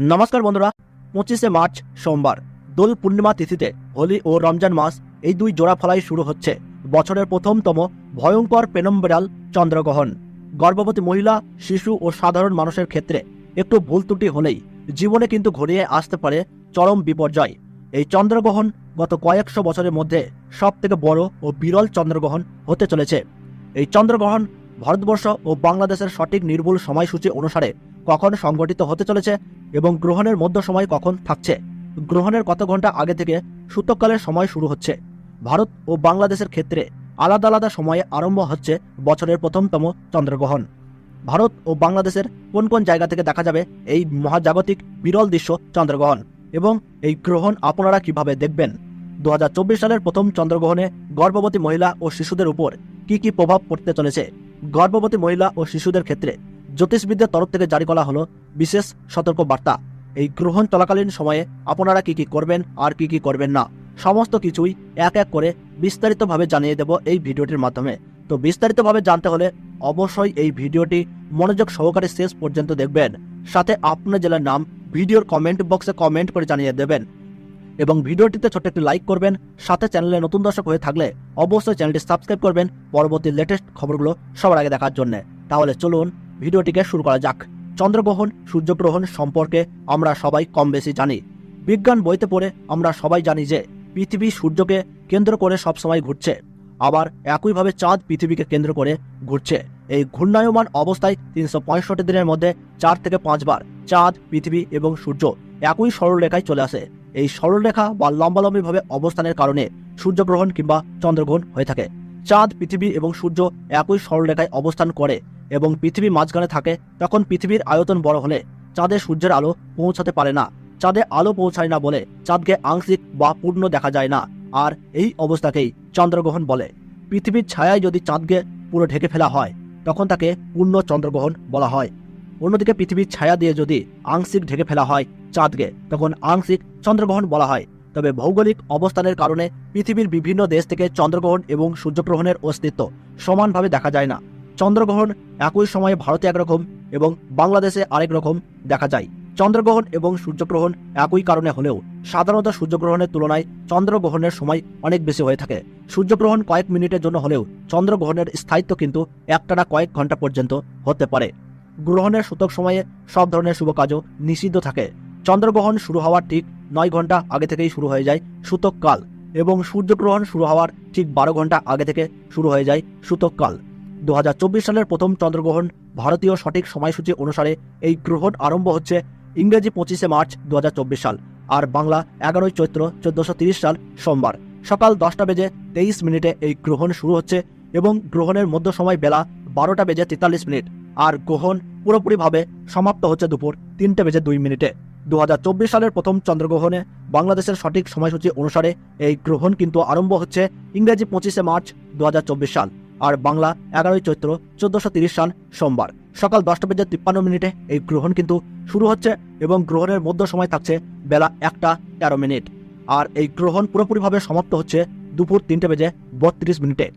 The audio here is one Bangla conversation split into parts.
নমস্কার বন্ধুরা, 25শে মার্চ সোমবার দোল পূর্ণিমা তিথিতে হোলি ও রমজান মাস এই দুই জোড়া ফলাই শুরু হচ্ছে বছরের প্রথমতম ভয়ঙ্কর পেনম্বেরাল চন্দ্রগ্রহণ। গর্ভবতী মহিলা, শিশু ও সাধারণ মানুষের ক্ষেত্রে একটু ভুল ত্রুটি হলেই জীবনে কিন্তু ঘনিয়ে আসতে পারে চরম বিপর্যয়। এই চন্দ্রগ্রহণ গত কয়েকশো বছরের মধ্যে সব থেকে বড় ও বিরল চন্দ্রগ্রহণ হতে চলেছে। এই চন্দ্রগ্রহণ ভারতবর্ষ ও বাংলাদেশের সঠিক নির্ভুল সময়সূচি অনুসারে কখন সংঘটিত হতে চলেছে এবং গ্রহণের মধ্য সময় কখন থাকছে, গ্রহণের কত ঘন্টা আগে থেকে সূতককালের সময় শুরু হচ্ছে। ভারত ও বাংলাদেশের ক্ষেত্রে আলাদা আলাদা সময়ে আরম্ভ হচ্ছে বছরের প্রথমতম চন্দ্রগ্রহণ। ভারত ও বাংলাদেশের কোন কোন জায়গা থেকে দেখা যাবে এই মহাজাগতিক বিরল দৃশ্য চন্দ্রগ্রহণ এবং এই গ্রহণ আপনারা কিভাবে দেখবেন? 2024 সালের প্রথম চন্দ্রগ্রহণে গর্ভবতী মহিলা ও শিশুদের উপর কি প্রভাব পড়তে চলেছে? গর্ভবতী মহিলা ও শিশুদের ক্ষেত্রে জ্যোতিষবিদদের তরফ থেকে জারি করা হলো বিশেষ সতর্ক বার্তা। এই গ্রহণ চলাকালীন সময়ে আপনারা কি করবেন আর কি করবেন না, সমস্ত কিছুই এক এক করে বিস্তারিতভাবে জানিয়ে দেব এই ভিডিওটির মাধ্যমে। তো বিস্তারিতভাবে জানতে হলে অবশ্যই এই ভিডিওটি মনোযোগ সহকারে শেষ পর্যন্ত দেখবেন। সাথে আপনার জেলার নাম ভিডিওর কমেন্ট বক্সে কমেন্ট করে জানিয়ে দেবেন এবং ভিডিওটিতে ছোট্ট একটি লাইক করবেন। সাথে চ্যানেলে নতুন দর্শক হয়ে থাকলে অবশ্যই চ্যানেলটি সাবস্ক্রাইব করবেন পরবর্তী লেটেস্ট খবরগুলো সবার আগে দেখার জন্য। তাহলে চলুন ভিডিওটিকে শুরু করা যাক। চন্দ্রগ্রহণ, সূর্যগ্রহণ সম্পর্কে আমরা সবাই কম বেশি জানি। বিজ্ঞান বইতে পড়ে আমরা সবাই জানি যে পৃথিবী সূর্যকে কেন্দ্র করে সবসময় ঘুরছে, আবার একইভাবে চাঁদ পৃথিবীকে কেন্দ্র করে ঘুরছে। এই ঘূর্ণায়মান অবস্থায় 365 দিনের মধ্যে 4 থেকে 5 বার চাঁদ, পৃথিবী এবং সূর্য একই সরলরেখায় চলে আসে। এই সরলরেখা বা লম্বালম্বিভাবে অবস্থানের কারণে সূর্যগ্রহণ কিংবা চন্দ্রগ্রহণ হয়ে থাকে। চাঁদ, পৃথিবী এবং সূর্য একই সরলরেখায় অবস্থান করে এবং পৃথিবী মাঝখানে থাকে। তখন পৃথিবীর আয়তন বড় হলে চাঁদে সূর্যের আলো পৌঁছাতে পারে না। চাঁদে আলো পৌঁছায় না বলে চাঁদকে আংশিক বা পূর্ণ দেখা যায় না, আর এই অবস্থাকেই চন্দ্রগ্রহণ বলে। পৃথিবীর ছায়ায় যদি চাঁদকে পুরো ঢেকে ফেলা হয় তখন তাকে পূর্ণ চন্দ্রগ্রহণ বলা হয়। অন্যদিকে পৃথিবীর ছায়া দিয়ে যদি আংশিক ঢেকে ফেলা হয় চাঁদকে, তখন আংশিক চন্দ্রগ্রহণ বলা হয়। তবে ভৌগোলিক অবস্থানের কারণে পৃথিবীর বিভিন্ন দেশ থেকে চন্দ্রগ্রহণ এবং সূর্যগ্রহণের অস্তিত্ব সমানভাবে দেখা যায় না। চন্দ্রগ্রহণ একই সময়ে ভারতে একরকম এবং বাংলাদেশে আরেক রকম দেখা যায়। চন্দ্রগ্রহণ এবং সূর্যগ্রহণ একই কারণে হলেও সাধারণত সূর্যগ্রহণের তুলনায় চন্দ্রগ্রহণের সময় অনেক বেশি হয়ে থাকে। সূর্যগ্রহণ কয়েক মিনিটের জন্য হলেও চন্দ্রগ্রহণের স্থায়িত্ব কিন্তু একটানা কয়েক ঘন্টা পর্যন্ত হতে পারে। গ্রহণের সূতক সময়ে সব ধরনের শুভ কাজও নিষিদ্ধ থাকে। চন্দ্রগ্রহণ শুরু হওয়ার ঠিক 9 ঘন্টা আগে থেকেই শুরু হয়ে যায় সূতক কাল এবং সূর্যগ্রহণ শুরু হওয়ার ঠিক 12 ঘন্টা আগে থেকে শুরু হয়ে যায় সূতক কাল। 2024 সালের প্রথম চন্দ্রগ্রহণ ভারতীয় সঠিক সময়সূচি অনুসারে এই গ্রহণ আরম্ভ হচ্ছে ইংরেজি 25শে মার্চ 2024 সাল, আর বাংলা 11ই চৈত্র 1430 সাল সোমবার সকাল 10:23 এই গ্রহণ শুরু হচ্ছে এবং গ্রহণের মধ্য সময় বেলা 12:43, আর গ্রহণ পুরোপুরিভাবে সমাপ্ত হচ্ছে দুপুর 3:02। 2024 সালের প্রথম চন্দ্রগ্রহণে বাংলাদেশের সঠিক সময়সূচি অনুসারে এই গ্রহণ কিন্তু আরম্ভ হচ্ছে ইংরেজি 25শে মার্চ 2024 সাল, আর বাংলা 11ই চৈত্র 1430 সাল সোমবার সকাল 10:53 এই গ্রহণ কিন্তু শুরু হচ্ছে এবং গ্রহণের মধ্য সময় থাকছে বেলা 1:13, আর এই গ্রহণ পুরোপুরিভাবে সমাপ্ত হচ্ছে দুপুর 3:32।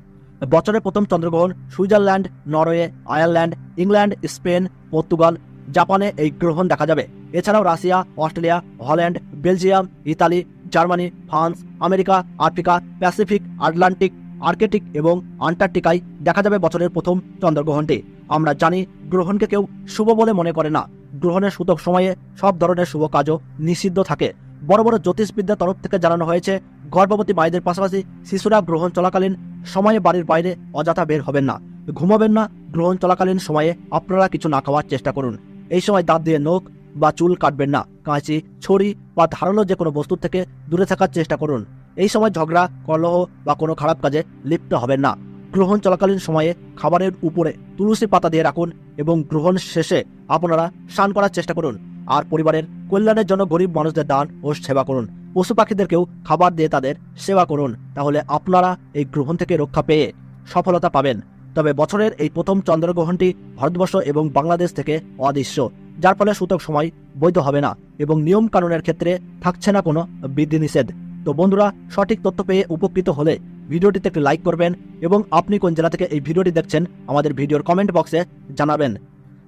বছরের প্রথম চন্দ্রগ্রহণ Switzerland, Norway, Ireland, England, Spain, Portugal, জাপানে এই গ্রহণ দেখা যাবে। এছাড়াও Russia, Australia, Holland, Belgium, Italy, Germany, France, America, Africa, Pacific, Atlantic, Arctic এবং আন্টার্কটিকায় দেখা যাবে বছরের প্রথম চন্দ্রগ্রহণটি। আমরা জানি গ্রহণকে কেউ শুভ বলে মনে করে না। গ্রহণের সূতক সময়ে সব ধরনের শুভ কাজও নিষিদ্ধ থাকে। বড় বড় জ্যোতিষবিদ্যার তরফ থেকে জানানো হয়েছে গর্ভবতী মায়েদের পাশাপাশি শিশুরা গ্রহণ চলাকালীন সময়ে বাড়ির বাইরে অযথা বের হবেন না, ঘুমাবেন না। গ্রহণ চলাকালীন সময়ে আপনারা কিছু না খাওয়ার চেষ্টা করুন। এই সময় দাঁত দিয়ে নখ বা চুল কাটবেন না। কাঁচি, ছড়ি বা ধারালো যে কোনো বস্তু থেকে দূরে থাকার চেষ্টা করুন। এই সময় ঝগড়া, কলহ বা কোনো খারাপ কাজে লিপ্ত হবেন না। গ্রহণ চলাকালীন সময়ে খাবারের উপরে তুলসী পাতা দিয়ে রাখুন এবং গ্রহণ শেষে আপনারা স্নান করার চেষ্টা করুন। আর পরিবারের কল্যাণের জন্য গরিব মানুষদের দান ও সেবা করুন। পশু পাখিদেরকেও খাবার দিয়ে তাদের সেবা করুন। তাহলে আপনারা এই গ্রহণ থেকে রক্ষা পেয়ে সফলতা পাবেন। তবে বছরের এই প্রথম চন্দ্রগ্রহণটি ভারতবর্ষ এবং বাংলাদেশ থেকে অদৃশ্য, যার ফলে সূতক সময় বৈধ হবে না এবং নিয়ম কানুনের ক্ষেত্রে থাকছে না কোনো বিধিনিষেধ। তো বন্ধুরা, সঠিক তথ্য পেয়ে উপকৃত হলে ভিডিওটিতে একটি লাইক করবেন এবং আপনি কোন জেলা থেকে এই ভিডিওটি দেখছেন আমাদের ভিডিওর কমেন্ট বক্সে জানাবেন।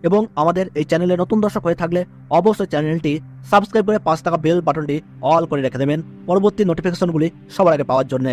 এবং আমাদের এই চ্যানেলে নতুন দর্শক হয়ে থাকলে অবশ্যই চ্যানেলটি সাবস্ক্রাইব করে 5 টাকা বেল বাটনটি অল করে রেখে দেবেন পরবর্তী নোটিফিকেশনগুলি সবার আগে পাওয়ার জন্য।